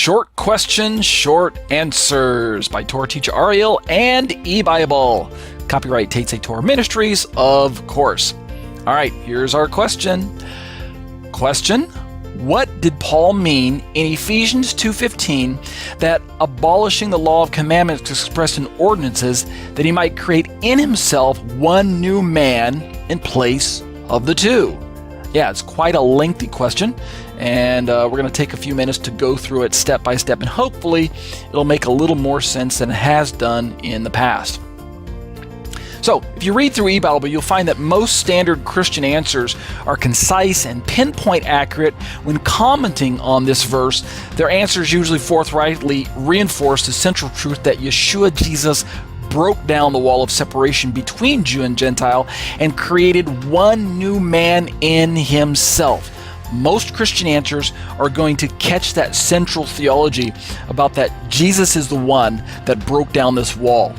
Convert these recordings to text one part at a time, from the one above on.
Short Questions, Short Answers by Torah teacher Ariel and eBible. Copyright TaNaKH Torah Ministries, of course. All right, here's our question. Question: what did Paul mean in Ephesians 2:15 that abolishing the law of commandments expressed in ordinances, that he might create in himself one new man in place of the two? Yeah, it's quite a lengthy question, and we're going to take a few minutes to go through it step by step, and hopefully it'll make a little more sense than it has done in the past. So, if you read through eBible, you'll find that most standard Christian answers are concise and pinpoint accurate. When commenting on this verse, their answers usually forthrightly reinforce the central truth that Yeshua Jesus broke down the wall of separation between Jew and Gentile and created one new man in himself. Most Christian answers are going to catch that central theology about that Jesus is the one that broke down this wall.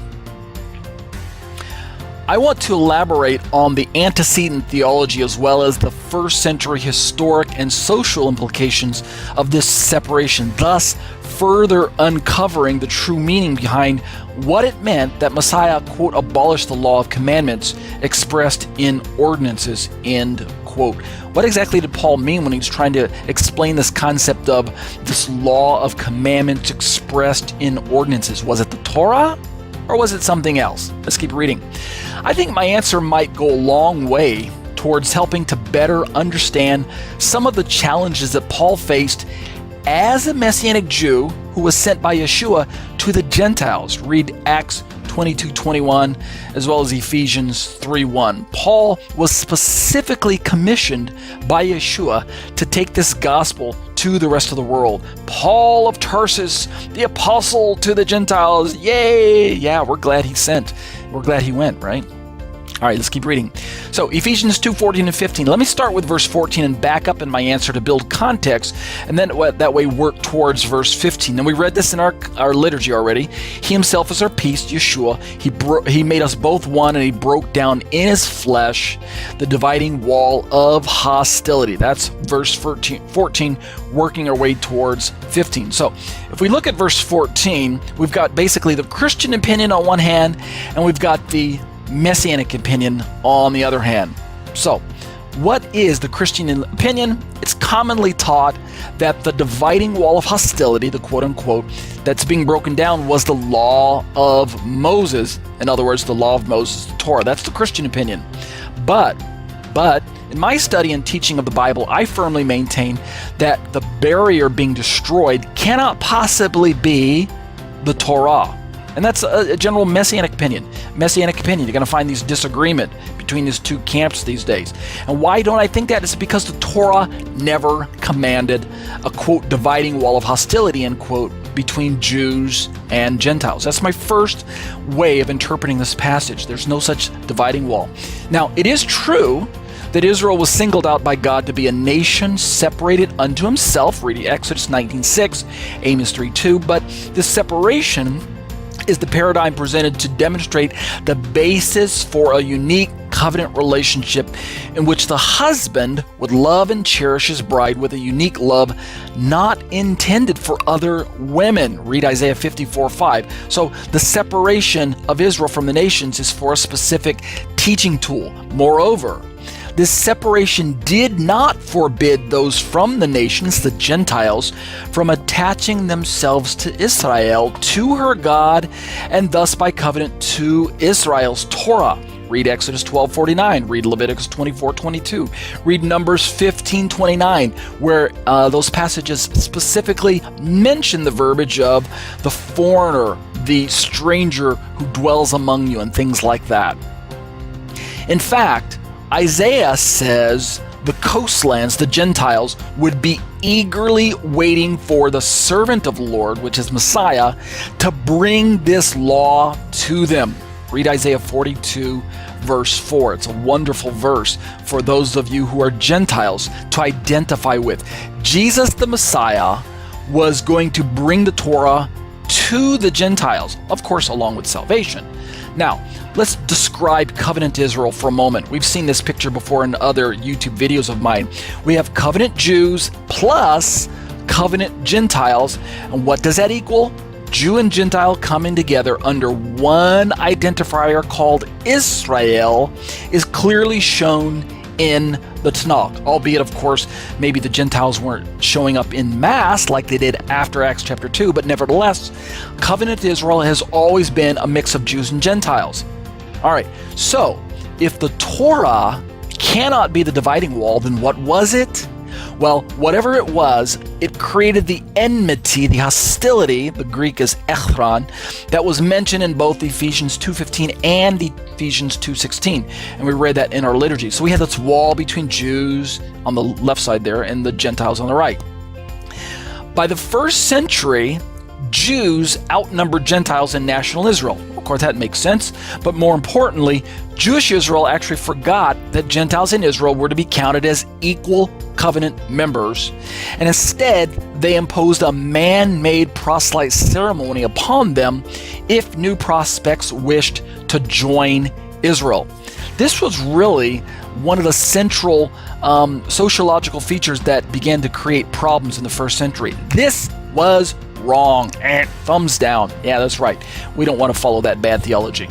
I want to elaborate on the antecedent theology as well as the first century historic and social implications of this separation, thus further uncovering the true meaning behind what it meant that Messiah, quote, abolished the law of commandments expressed in ordinances, end quote. What exactly did Paul mean when he was trying to explain this concept of this law of commandments expressed in ordinances? Was it the Torah? Or was it something else? Let's keep reading. I think my answer might go a long way towards helping to better understand some of the challenges that Paul faced as a Messianic Jew who was sent by Yeshua to the Gentiles. Read Acts 22:21 as well as Ephesians 3:1. Paul was specifically commissioned by Yeshua to take this gospel to the rest of the world. Paul of Tarsus, the apostle to the Gentiles. Yay! Yeah, we're glad he sent. We're glad he went, right? All right, let's keep reading. So Ephesians 2:14 and 15. Let me start with verse 14 and back up in my answer to build context, and then that way work towards verse 15. And we read this in our liturgy already. He himself is our peace, Yeshua. He made us both one, and he broke down in his flesh the dividing wall of hostility. That's verse 14, working our way towards 15. So if we look at verse 14, we've got basically the Christian opinion on one hand, and we've got the Messianic opinion on the other hand. So, what is the Christian opinion? It's commonly taught that the dividing wall of hostility, the quote-unquote, that's being broken down was the law of Moses. In other words, the law of Moses, the Torah. That's the Christian opinion. But, in my study and teaching of the Bible, I firmly maintain that the barrier being destroyed cannot possibly be the Torah. And that's a general Messianic opinion. You're going to find these disagreement between these two camps these days. And why don't I think that? It's because the Torah never commanded a, quote, dividing wall of hostility, end quote, between Jews and Gentiles. That's my first way of interpreting this passage. There's no such dividing wall. Now, it is true that Israel was singled out by God to be a nation separated unto himself, reading Exodus 19:6, Amos 3:2, but this separation is the paradigm presented to demonstrate the basis for a unique covenant relationship in which the husband would love and cherish his bride with a unique love not intended for other women. Read Isaiah 54:5. So the separation of Israel from the nations is for a specific teaching tool. Moreover, this separation did not forbid those from the nations, the Gentiles, from attaching themselves to Israel, to her God, and thus by covenant to Israel's Torah. Read Exodus 12:49, read Leviticus 24:22, read Numbers 15:29, where those passages specifically mention the verbiage of the foreigner, the stranger who dwells among you, and things like that. In fact, Isaiah says the coastlands, the Gentiles, would be eagerly waiting for the servant of the Lord, which is Messiah, to bring this law to them. Read Isaiah 42, verse 4. It's a wonderful verse for those of you who are Gentiles to identify with. Jesus the Messiah was going to bring the Torah to the Gentiles, of course, along with salvation. Now, let's describe covenant Israel for a moment. We've seen this picture before in other YouTube videos of mine. We have covenant Jews plus covenant Gentiles. And what does that equal? Jew and Gentile coming together under one identifier called Israel is clearly shown in the TaNaKH, albeit, of course, maybe the Gentiles weren't showing up in mass like they did after Acts chapter 2, but nevertheless, covenant Israel has always been a mix of Jews and Gentiles. All right, so if the Torah cannot be the dividing wall, then what was it? Well, whatever it was, it created the enmity, the hostility, the Greek is echron, that was mentioned in both Ephesians 2:15 and Ephesians 2:16. And we read that in our liturgy. So we had this wall between Jews on the left side there and the Gentiles on the right. By the first century, Jews outnumbered Gentiles in national Israel. Of course, that makes sense. But more importantly, Jewish Israel actually forgot that Gentiles in Israel were to be counted as equal covenant members. And instead, they imposed a man-made proselyte ceremony upon them if new prospects wished to join Israel. This was really one of the central sociological features that began to create problems in the first century. This was wrong. Thumbs down. Yeah, that's right. We don't want to follow that bad theology.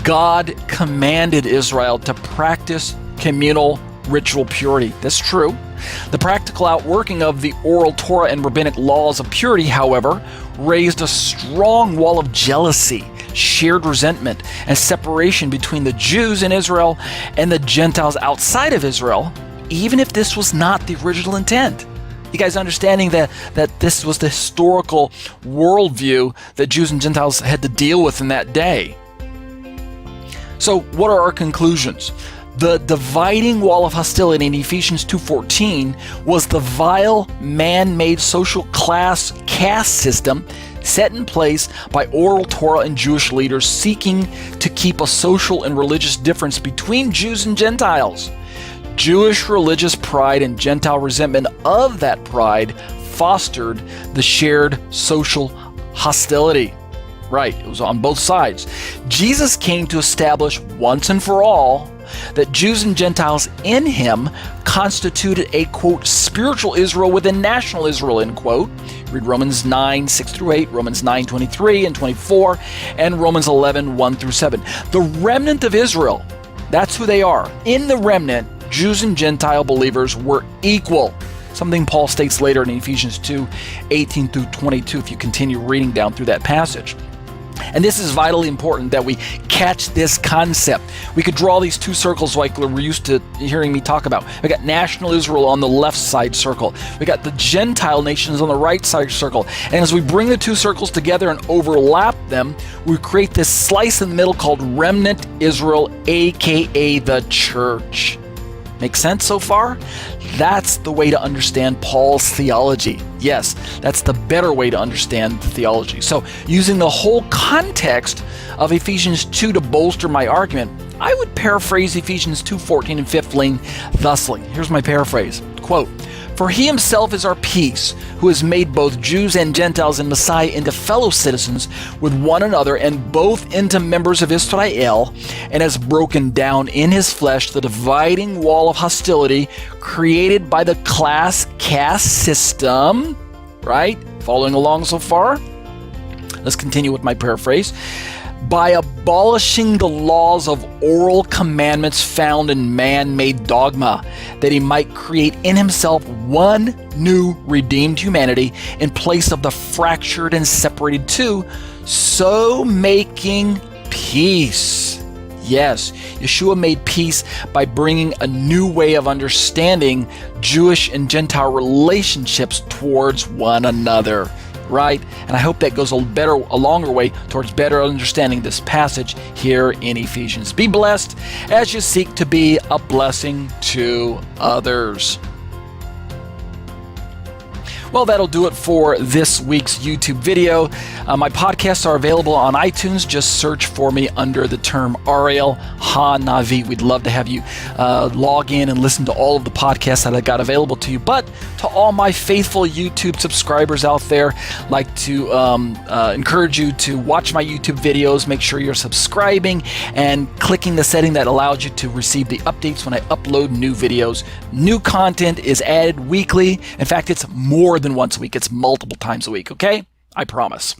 God commanded Israel to practice communal ritual purity. That's true. The practical outworking of the oral Torah and rabbinic laws of purity, however, raised a strong wall of jealousy, shared resentment, and separation between the Jews in Israel and the Gentiles outside of Israel, even if this was not the original intent. You guys understanding that this was the historical worldview that Jews and Gentiles had to deal with in that day. So what are our conclusions? The dividing wall of hostility in Ephesians 2:14 was the vile man-made social class caste system set in place by oral Torah and Jewish leaders seeking to keep a social and religious difference between Jews and Gentiles. Jewish religious pride and Gentile resentment of that pride fostered the shared social hostility. Right, it was on both sides. Jesus came to establish once and for all that Jews and Gentiles in him constituted a, quote, spiritual Israel within national Israel, end quote. Read Romans 9, 6-8, Romans 9, 23 and 24, and Romans 11, 1-7. The remnant of Israel, that's who they are. In the remnant, Jews and Gentile believers were equal. Something Paul states later in Ephesians 2, 18-22, if you continue reading down through that passage. And this is vitally important that we catch this concept. We could draw these two circles like we're used to hearing me talk about. We got national Israel on the left side circle. We got the Gentile nations on the right side circle. And as we bring the two circles together and overlap them, we create this slice in the middle called remnant Israel, aka the church. Make sense so far? That's the way to understand Paul's theology. Yes, that's the better way to understand the theology. So using the whole context of Ephesians 2 to bolster my argument, I would paraphrase Ephesians 2:14 and 15 thusly. Here's my paraphrase. Quote, "For he himself is our peace, who has made both Jews and Gentiles in Messiah into fellow citizens with one another and both into members of Israel, and has broken down in his flesh the dividing wall of hostility created by the class caste system." Right? Following along so far? Let's continue with my paraphrase. "By abolishing the laws of oral commandments found in man-made dogma, that he might create in himself one new redeemed humanity in place of the fractured and separated two, so making peace." Yes, Yeshua made peace by bringing a new way of understanding Jewish and Gentile relationships towards one another. Right? And I hope that goes a longer way towards better understanding this passage here in Ephesians. Be blessed as you seek to be a blessing to others. Well, that'll do it for this week's YouTube video. My podcasts are available on iTunes. Just search for me under the term Ariel HaNavi. We'd love to have you log in and listen to all of the podcasts that I got available to you. But to all my faithful YouTube subscribers out there, I'd like to encourage you to watch my YouTube videos. Make sure you're subscribing and clicking the setting that allows you to receive the updates when I upload new videos. New content is added weekly. In fact, it's more than once a week. It's multiple times a week, okay? I promise.